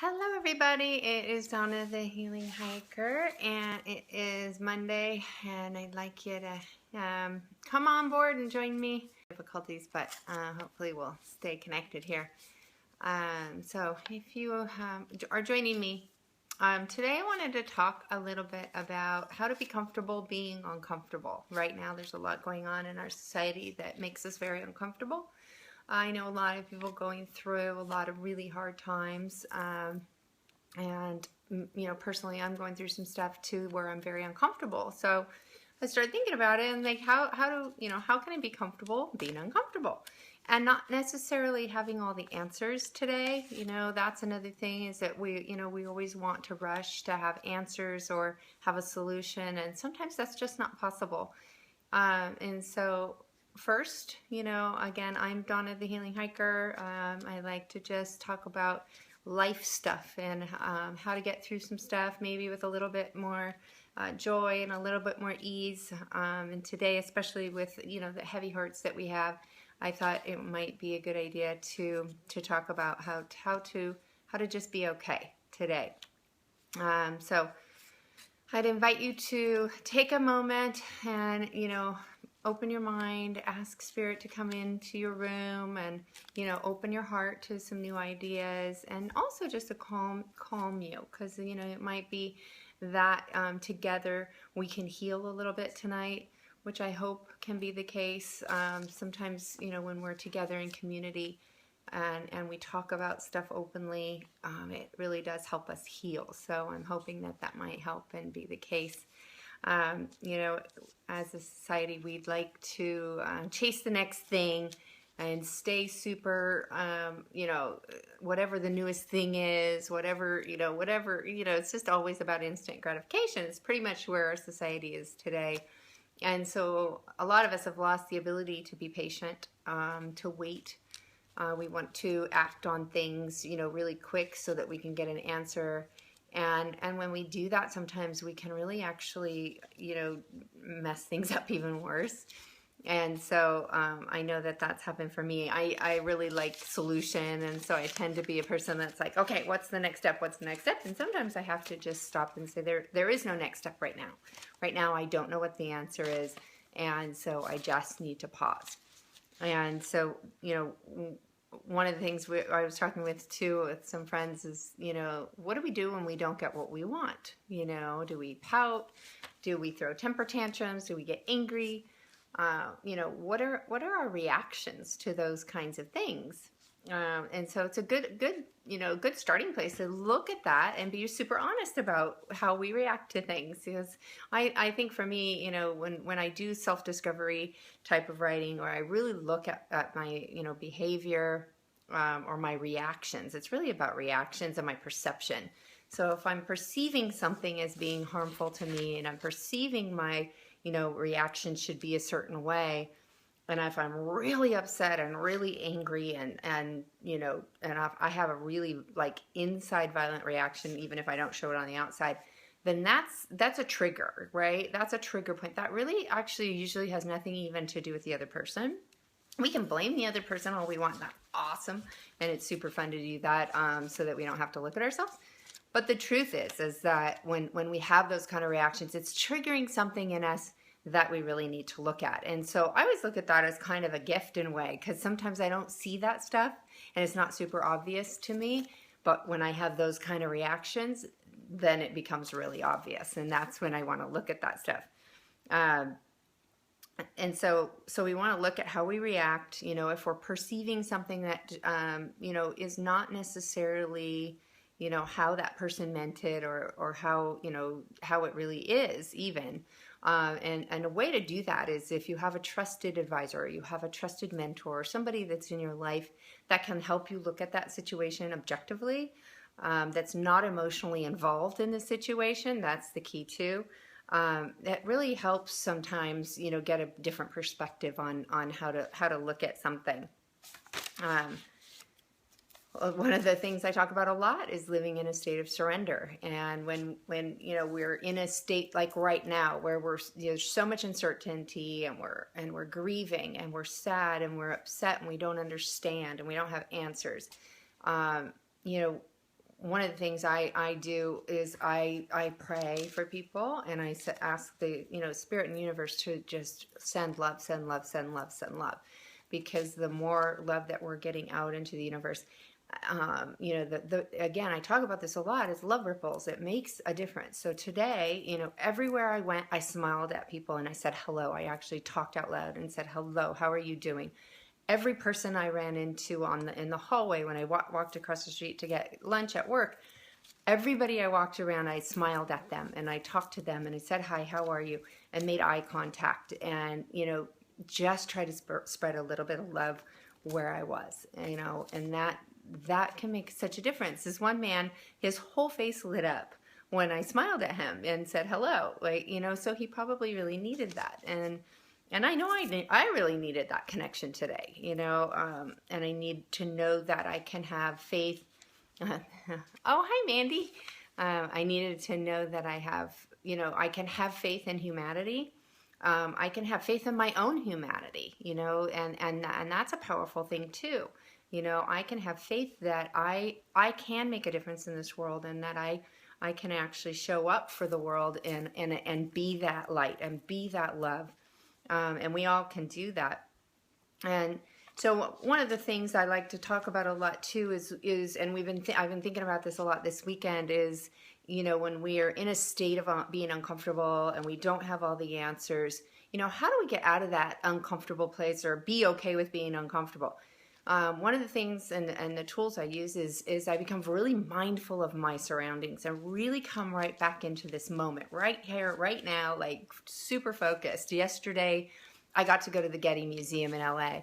Hello everybody, it is Donna the Healing Hiker, and it is Monday, and I'd like you to come on board and join me. Difficulties, but hopefully we'll stay connected here. So if you are joining me, today I wanted to talk a little bit about how to be comfortable being uncomfortable. Right now there's a lot going on in our society that makes us very uncomfortable. I know a lot of people going through a lot of really hard times, and personally, I'm going through some stuff too where I'm very uncomfortable. So I started thinking about it and like, how can I be comfortable being uncomfortable, and not necessarily having all the answers today. That's another thing, is that we always want to rush to have answers or have a solution, and sometimes that's just not possible. And so first, again, I'm Donna the Healing Hiker. I like to just talk about life stuff and how to get through some stuff, maybe with a little bit more joy and a little bit more ease. And today, especially with the heavy hearts that we have, I thought it might be a good idea to talk about how to just be okay today. So I'd invite you to take a moment and, open your mind, ask Spirit to come into your room, and, open your heart to some new ideas, and also just to calm you, because, it might be that together we can heal a little bit tonight, which I hope can be the case. Sometimes, when we're together in community, and we talk about stuff openly, it really does help us heal. So I'm hoping that might help and be the case. As a society, we'd like to chase the next thing and stay super, whatever the newest thing is, whatever, it's just always about instant gratification. It's pretty much where our society is today. And so a lot of us have lost the ability to be patient, to wait. We want to act on things, really quick so that we can get an answer. And when we do that, sometimes we can really actually, mess things up even worse. And so I know that that's happened for me. I really like solution, and so I tend to be a person that's like, okay, what's the next step? What's the next step? And sometimes I have to just stop and say, there is no next step right now. Right now, I don't know what the answer is, and so I just need to pause. And so, one of the things I was talking with some friends is, what do we do when we don't get what we want? Do we pout? Do we throw temper tantrums? Do we get angry? What are our reactions to those kinds of things? And so it's a good starting place to look at that and be super honest about how we react to things. Because I think for me, when I do self-discovery type of writing, or I really look at my, behavior, or my reactions, it's really about reactions and my perception. So if I'm perceiving something as being harmful to me, and I'm perceiving my, reaction should be a certain way, and if I'm really upset and really angry and I have a really inside violent reaction, even if I don't show it on the outside, then that's a trigger, right? That's a trigger point. That really actually usually has nothing even to do with the other person. We can blame the other person all we want. That's awesome. And it's super fun to do that, so that we don't have to look at ourselves. But the truth is that when we have those kind of reactions, it's triggering something in us that we really need to look at. And so I always look at that as kind of a gift in a way, because sometimes I don't see that stuff and it's not super obvious to me. But when I have those kind of reactions, then it becomes really obvious. And that's when I want to look at that stuff. And so we want to look at how we react, if we're perceiving something that, is not necessarily, how that person meant it, or how, how it really is even. And a way to do that is if you have a trusted advisor, or you have a trusted mentor, or somebody that's in your life that can help you look at that situation objectively, that's not emotionally involved in the situation. That's the key too. That really helps sometimes, get a different perspective on how to look at something. One of the things I talk about a lot is living in a state of surrender. And when we're in a state like right now, where there's so much uncertainty, and we're grieving, and we're sad, and we're upset, and we don't understand, and we don't have answers, one of the things I do is I pray for people, and I ask the, spirit and universe to just send love, send love, send love, send love, because the more love that we're getting out into the universe, again, I talk about this a lot, is love ripples. It makes a difference. So today, everywhere I went, I smiled at people and I said hello. I actually talked out loud and said hello. How are you doing? Every person I ran into in the hallway when I walked across the street to get lunch at work, everybody I walked around, I smiled at them and I talked to them and I said, hi, how are you? And made eye contact, and, just try to spread a little bit of love where I was, and that can make such a difference. This one man, his whole face lit up when I smiled at him and said hello, so he probably really needed that. And I know I really needed that connection today, and I need to know that I can have faith. Oh, hi, Mandy. I needed to know that I can have faith in humanity. I can have faith in my own humanity, and that's a powerful thing too. I can have faith that I can make a difference in this world, and that I can actually show up for the world and be that light and be that love. And we all can do that. And so one of the things I like to talk about a lot too is and I've been thinking about this a lot this weekend, is, when we are in a state of being uncomfortable and we don't have all the answers, how do we get out of that uncomfortable place or be okay with being uncomfortable? One of the things and the tools I use is I become really mindful of my surroundings and really come right back into this moment, right here, right now, like super focused. Yesterday, I got to go to the Getty Museum in LA,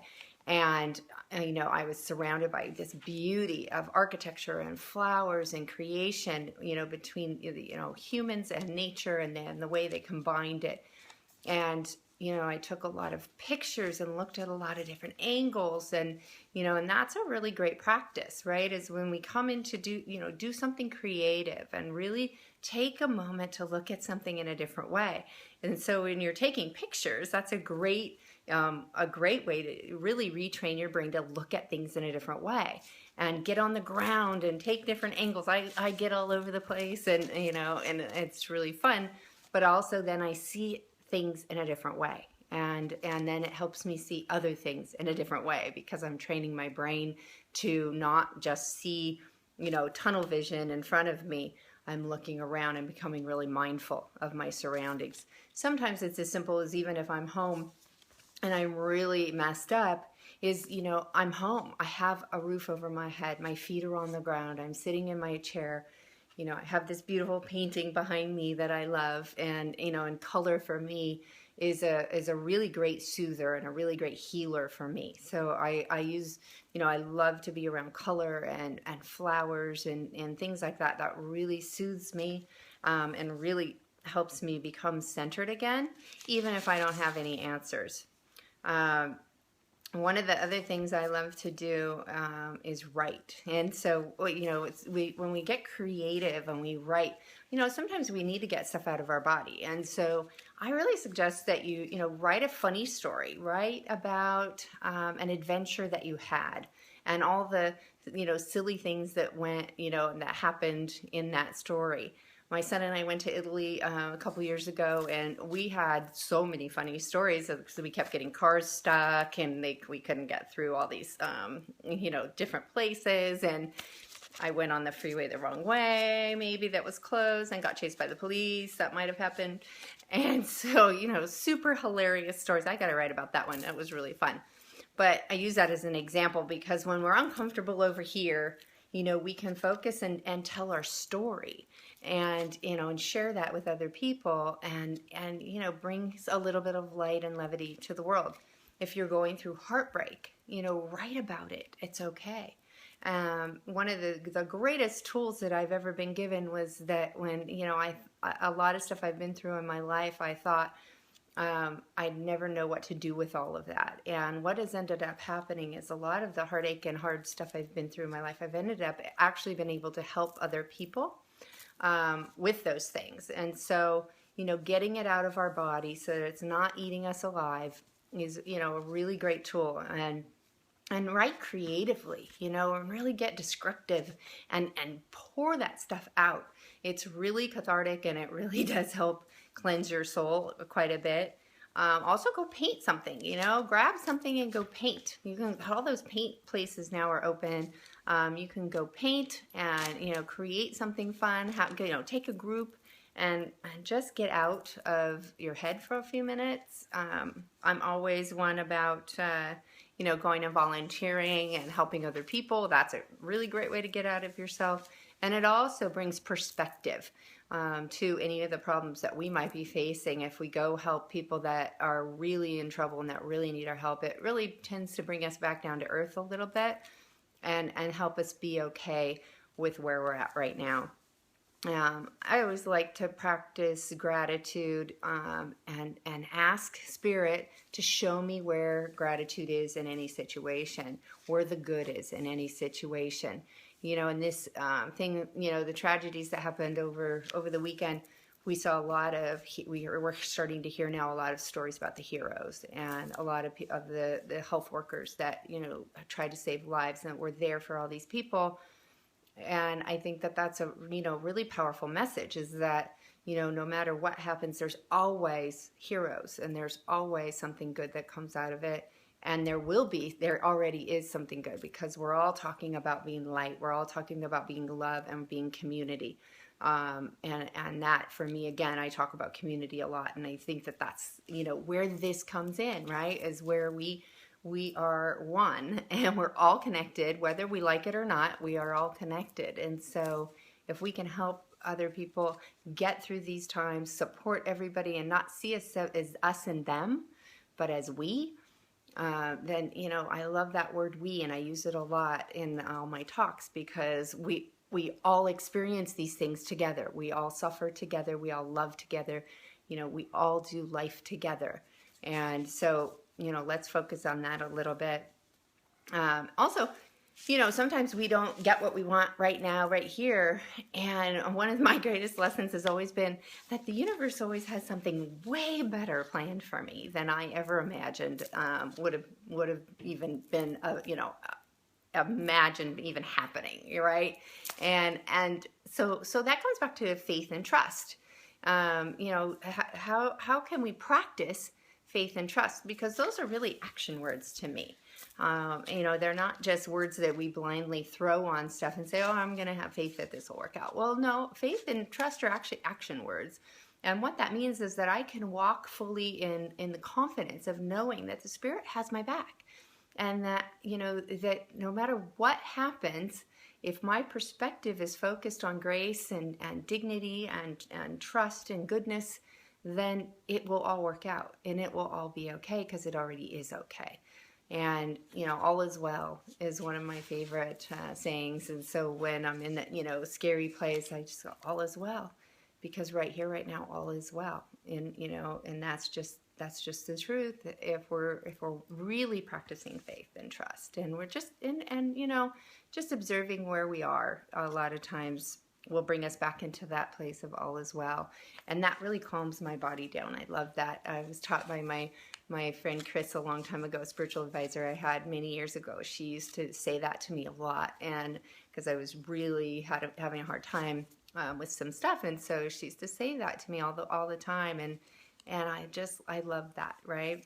and I was surrounded by this beauty of architecture and flowers and creation, between humans and nature, and then the way they combined it. And I took a lot of pictures and looked at a lot of different angles, and and that's a really great practice, right? Is when we come in to do something creative and really take a moment to look at something in a different way. And so when you're taking pictures, that's a great way to really retrain your brain to look at things in a different way and get on the ground and take different angles. I get all over the place, and and it's really fun, but also then I see things in a different way, and then it helps me see other things in a different way, because I'm training my brain to not just see tunnel vision in front of me. I'm looking around and becoming really mindful of my surroundings. Sometimes it's as simple as, even if I'm home and I'm really messed up, is I'm home, I have a roof over my head, my feet are on the ground, I'm sitting in my chair. I have this beautiful painting behind me that I love, and and color for me is a really great soother and a really great healer for me. So I use, I love to be around color and flowers and things like that. That really soothes me, and really helps me become centered again, even if I don't have any answers. One of the other things I love to do is write. And so, when we get creative and we write, sometimes we need to get stuff out of our body. And so I really suggest that you write a funny story, write about an adventure that you had and all the, silly things that went, and that happened in that story. My son and I went to Italy a couple years ago, and we had so many funny stories. So we kept getting cars stuck, and we couldn't get through all these, different places. And I went on the freeway the wrong way, maybe that was closed, and got chased by the police. That might have happened. And so, super hilarious stories. I got to write about that one. That was really fun. But I use that as an example, because when we're uncomfortable over here, we can focus and tell our story, and and share that with other people, and brings a little bit of light and levity to the world. If you're going through heartbreak, write about it. It's okay. One of the greatest tools that I've ever been given was that when a lot of stuff I've been through in my life, I thought I'd never know what to do with all of that. And what has ended up happening is a lot of the heartache and hard stuff I've been through in my life, I've ended up actually been able to help other people with those things. And so, getting it out of our body so that it's not eating us alive is, a really great tool. And and write creatively, you know, and really get descriptive and pour that stuff out. It's really cathartic, and it really does help cleanse your soul quite a bit. Also go paint something, you know, grab something and go paint. You can, all those paint places now are open. You can go paint and, you know, create something fun, you know, take a group and just get out of your head for a few minutes. I'm always one about, you know, going and volunteering and helping other people. That's a really great way to get out of yourself. And it also brings perspective to any of the problems that we might be facing. If we go help people that are really in trouble and that really need our help, it really tends to bring us back down to earth a little bit and help us be okay with where we're at right now. I always like to practice gratitude and ask Spirit to show me where gratitude is in any situation, where the good is in any situation. You know, in this thing, you know, the tragedies that happened over the weekend, we saw a lot of, we're starting to hear now a lot of stories about the heroes and a lot of the health workers that, you know, tried to save lives and were there for all these people. And I think that that's a, you know, really powerful message, is that, you know, no matter what happens, there's always heroes and there's always something good that comes out of it. And there already is something good, because we're all talking about being light. We're all talking about being love and being community. And that, for me, again, I talk about community a lot. And I think that that's, you know, where this comes in, right, is where we are one and we're all connected, whether we like it or not. We are all connected. And so if we can help other people get through these times, support everybody, and not see us as us and them, but as we, then, you know, I love that word we, and I use it a lot in all my talks, because we all experience these things together. We all suffer together. We all love together. You know, we all do life together. And so, you know, let's focus on that a little bit. Also, you know, sometimes we don't get what we want right now, right here. And one of my greatest lessons has always been that the universe always has something way better planned for me than I ever imagined would have even been, you know, imagined even happening, right? And so that comes back to faith and trust. You know, how can we practice faith and trust? Because those are really action words to me. You know, they're not just words that we blindly throw on stuff and say, oh, I'm going to have faith that this will work out. Well, no, faith and trust are actually action words. And what that means is that I can walk fully in the confidence of knowing that the Spirit has my back. And that, you know, that no matter what happens, if my perspective is focused on grace and dignity and trust and goodness, then it will all work out and it will all be okay, because it already is okay. And, you know, all is well is one of my favorite sayings. And so when I'm in that, you know, scary place, I just go, all is well, because right here, right now, all is well. And, you know, and that's just the truth. If we're really practicing faith and trust, and we're just and you know, just observing where we are, a lot of times will bring us back into that place of all is well. And that really calms my body down. I love that. I was taught by my friend Chris a long time ago, a spiritual advisor I had many years ago. She used to say that to me a lot, and because I was really having a hard time with some stuff, and so she used to say that to me all the time, and I love that, right?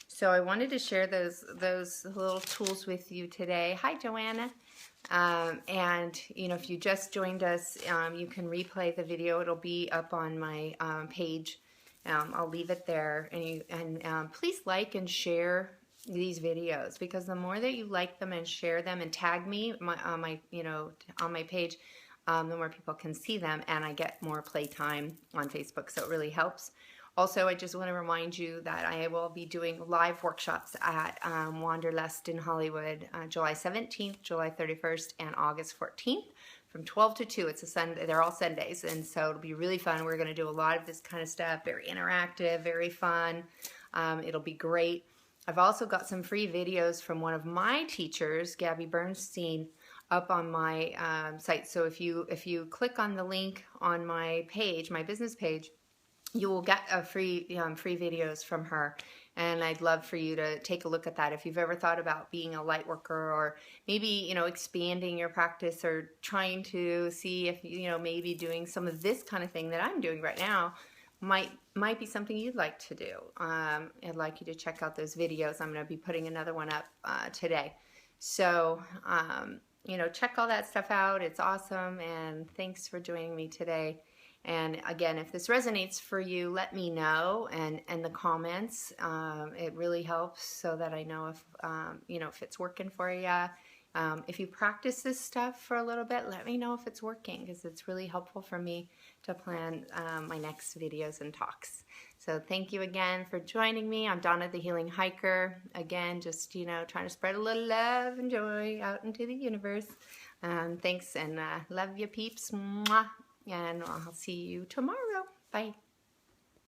So I wanted to share those little tools with you today. Hi, Joanna. And, you know, if you just joined us, you can replay the video. It'll be up on my page. I'll leave it there. And please like and share these videos, because the more that you like them and share them and tag me on my page, the more people can see them, and I get more playtime on Facebook, so it really helps. Also, I just want to remind you that I will be doing live workshops at Wanderlust in Hollywood, July 17th, July 31st, and August 14th from 12 to 2. It's a Sunday. They're all Sundays, and so it'll be really fun. We're going to do a lot of this kind of stuff, very interactive, very fun. It'll be great. I've also got some free videos from one of my teachers, Gabby Bernstein, up on my site. So if you click on the link on my page, my business page, you will get a free videos from her, And I'd love for you to take a look at that if you've ever thought about being a light worker, or maybe, you know, expanding your practice, or trying to see if, you know, maybe doing some of this kind of thing that I'm doing right now might be something you'd like to do. I'd like you to check out those videos. I'm going to be putting another one up today. So, you know, check all that stuff out. It's awesome. And thanks for joining me today. And again, if this resonates for you, let me know and the comments. It really helps so that I know if, you know, if it's working for you. If you practice this stuff for a little bit, let me know if it's working, because it's really helpful for me to plan my next videos and talks. So thank you again for joining me. I'm Donna, the Healing Hiker. Again, just, you know, trying to spread a little love and joy out into the universe. Thanks, and love you, peeps. Mwah. And I'll see you tomorrow. Bye.